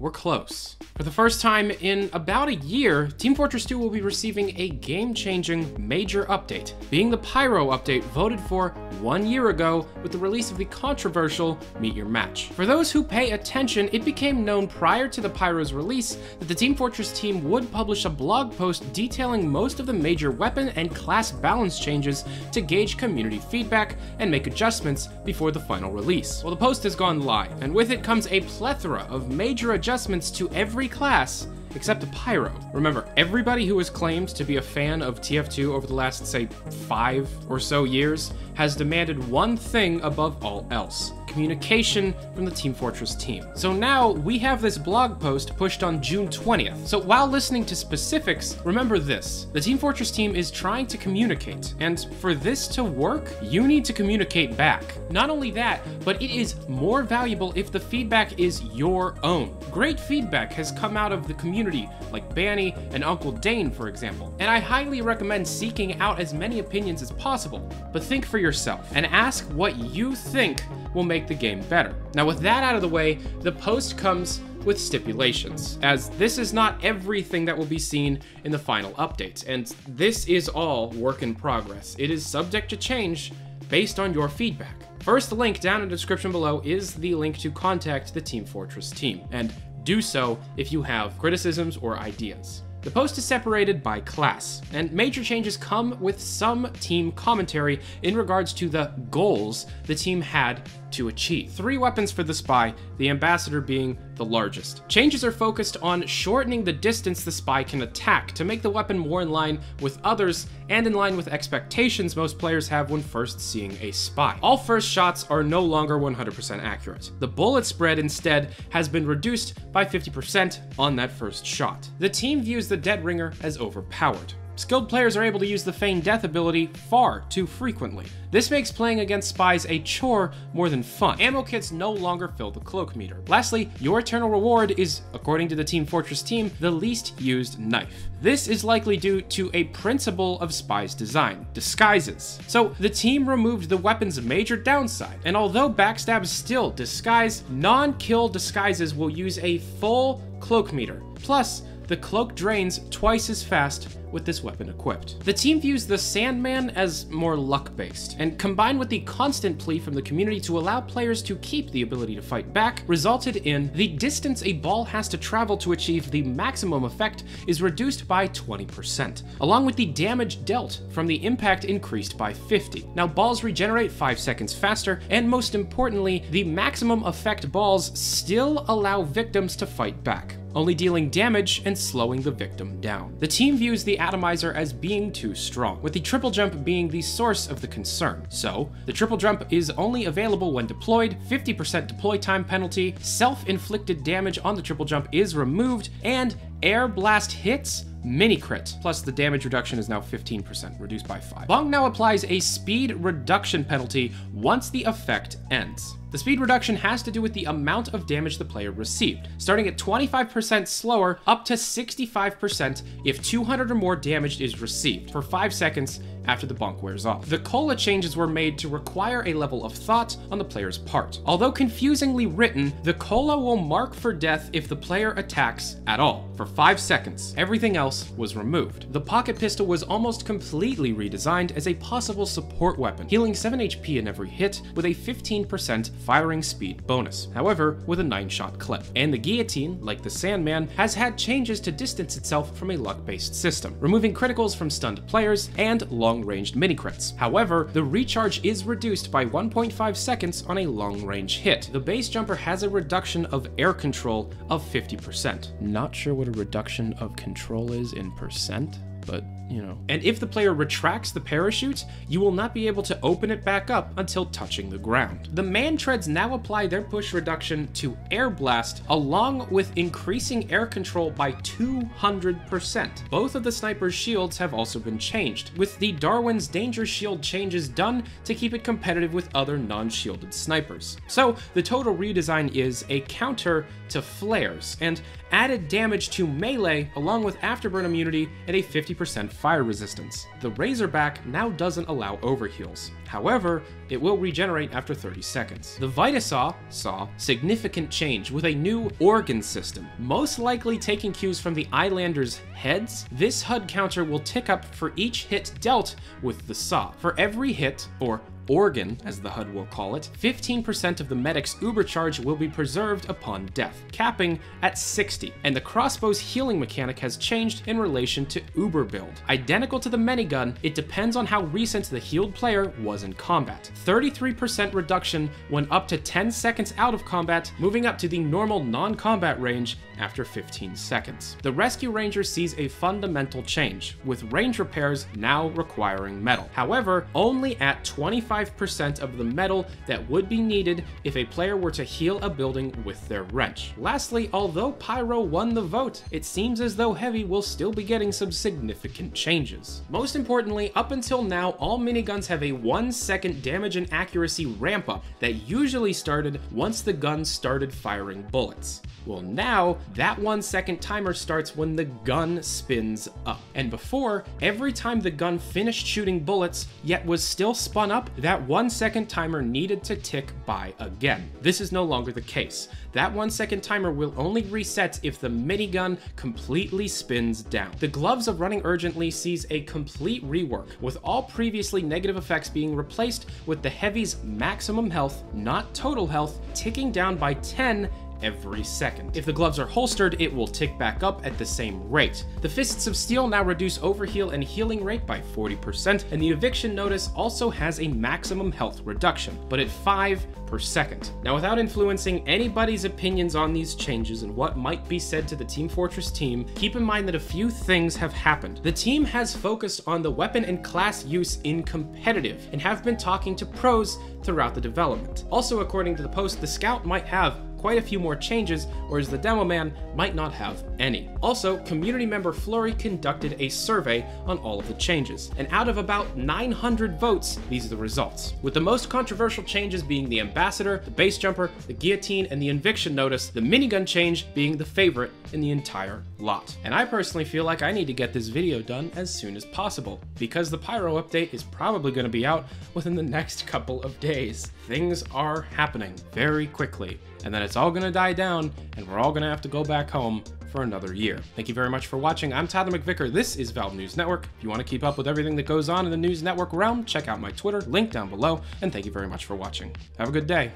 we're close. For the first time in about a year, Team Fortress 2 will be receiving a game-changing major update, being the Pyro update voted for 1 year ago with the release of the controversial Meet Your Match. For those who pay attention, it became known prior to the Pyro's release that the Team Fortress team would publish a blog post detailing most of the major weapon and class balance changes to gauge community feedback and make adjustments before the final release. Well, the post has gone live, and with it comes a plethora of major adjustments to every class except the Pyro. Remember, everybody who has claimed to be a fan of TF2 over the last, say, 5 or so years has demanded one thing above all else: communication from the Team Fortress team. So now we have this blog post pushed on June 20th. So while listening to specifics, remember this: the Team Fortress team is trying to communicate, and for this to work, you need to communicate back. Not only that, but it is more valuable if the feedback is your own. Great feedback has come out of the community, like Banny and Uncle Dane, for example, and I highly recommend seeking out as many opinions as possible. But think for yourself and ask what you think will make the game better. Now, with that out of the way, the post comes with stipulations, as this is not everything that will be seen in the final update, and this is all work in progress. It is subject to change based on your feedback. First link down in the description below is the link to contact the Team Fortress team, and do so if you have criticisms or ideas. The post is separated by class, and major changes come with some team commentary in regards to the goals the team had to achieve. 3 weapons for the Spy, the Ambassador being the largest. Changes are focused on shortening the distance the Spy can attack to make the weapon more in line with others and in line with expectations most players have when first seeing a Spy. All first shots are no longer 100% accurate. The bullet spread instead has been reduced by 50% on that first shot. The team views the Dead Ringer as overpowered. Skilled players are able to use the Feign Death ability far too frequently. This makes playing against spies a chore more than fun. Ammo kits no longer fill the cloak meter. Lastly, your eternal reward is, according to the Team Fortress team, the least used knife. This is likely due to a principle of Spy's design: disguises. So the team removed the weapon's major downside, and although backstabs still disguise, non-kill disguises will use a full cloak meter. Plus, the cloak drains twice as fast with this weapon equipped. The team views the Sandman as more luck-based, and combined with the constant plea from the community to allow players to keep the ability to fight back, resulted in the distance a ball has to travel to achieve the maximum effect is reduced by 20%, along with the damage dealt from the impact increased by 50. Now, balls regenerate 5 seconds faster, and most importantly, the maximum effect balls still allow victims to fight back, only dealing damage and slowing the victim down. The team views the atomizer as being too strong, with the triple jump being the source of the concern. So, the triple jump is only available when deployed, 50% deploy time penalty, self-inflicted damage on the triple jump is removed, and air blast hits mini crit, plus the damage reduction is now 15%, reduced by 5. Bong now applies a speed reduction penalty once the effect ends. The speed reduction has to do with the amount of damage the player received, starting at 25% slower up to 65% if 200 or more damage is received for 5 seconds after the bonk wears off. The cola changes were made to require a level of thought on the player's part. Although confusingly written, the cola will mark for death if the player attacks at all for 5 seconds. Everything else was removed. The pocket pistol was almost completely redesigned as a possible support weapon, healing 7 HP in every hit with a 15% firing speed bonus, however with a 9-shot clip. And the guillotine, like the Sandman, has had changes to distance itself from a luck-based system, removing criticals from stunned players and long-ranged mini-crits. However, the recharge is reduced by 1.5 seconds on a long-range hit. The base jumper has a reduction of air control of 50%. Not sure what a reduction of control is in percent, but you know. And if the player retracts the parachute, you will not be able to open it back up until touching the ground. The man treads now apply their push reduction to air blast, along with increasing air control by 200%. Both of the sniper's shields have also been changed, with the Darwin's danger shield changes done to keep it competitive with other non-shielded snipers. So the total redesign is a counter to flares, and added damage to melee along with afterburn immunity and a 50% 50% fire resistance. The Razorback now doesn't allow overheals. However, it will regenerate after 30 seconds. The Vitasaw saw significant change with a new organ system, most likely taking cues from the Islanders' heads. This HUD counter will tick up for each hit dealt with the saw. For every hit, or organ, as the HUD will call it, 15% of the medic's uber charge will be preserved upon death, capping at 60, and the crossbow's healing mechanic has changed in relation to uber build. Identical to the minigun, it depends on how recent the healed player was in combat. 33% reduction when up to 10 seconds out of combat, moving up to the normal non-combat range after 15 seconds. The Rescue Ranger sees a fundamental change, with range repairs now requiring metal. However, only at 25% of the metal that would be needed if a player were to heal a building with their wrench. Lastly, although Pyro won the vote, it seems as though Heavy will still be getting some significant changes. Most importantly, up until now, all miniguns have a 1-second damage and accuracy ramp up that usually started once the gun started firing bullets. Well, now that 1-second timer starts when the gun spins up. And before, every time the gun finished shooting bullets yet was still spun up, that 1-second timer needed to tick by again. This is no longer the case. That 1-second timer will only reset if the minigun completely spins down. The Gloves of Running Urgently sees a complete rework, with all previously negative effects being replaced with the Heavy's maximum health, not total health, ticking down by 10 every second. If the gloves are holstered, it will tick back up at the same rate. The Fists of Steel now reduce overheal and healing rate by 40%, and the Eviction Notice also has a maximum health reduction, but at 5 per second. Now, without influencing anybody's opinions on these changes and what might be said to the Team Fortress team, keep in mind that a few things have happened. The team has focused on the weapon and class use in competitive, and have been talking to pros throughout the development. Also, according to the post, the Scout might have quite a few more changes, whereas the Demo Man might not have any. Also, community member Flurry conducted a survey on all of the changes, and out of about 900 votes, these are the results. With the most controversial changes being the Ambassador, the Base Jumper, the Guillotine, and the Eviction Notice, the minigun change being the favorite in the entire lot. And I personally feel like I need to get this video done as soon as possible, because the Pyro update is probably going to be out within the next couple of days. Things are happening very quickly, and then it's all gonna die down, and we're all gonna have to go back home for another year. Thank you very much for watching. I'm Tyler McVicker. This is Valve News Network. If you want to keep up with everything that goes on in the news network realm, check out my Twitter, link down below, and thank you very much for watching. Have a good day.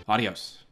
Adios.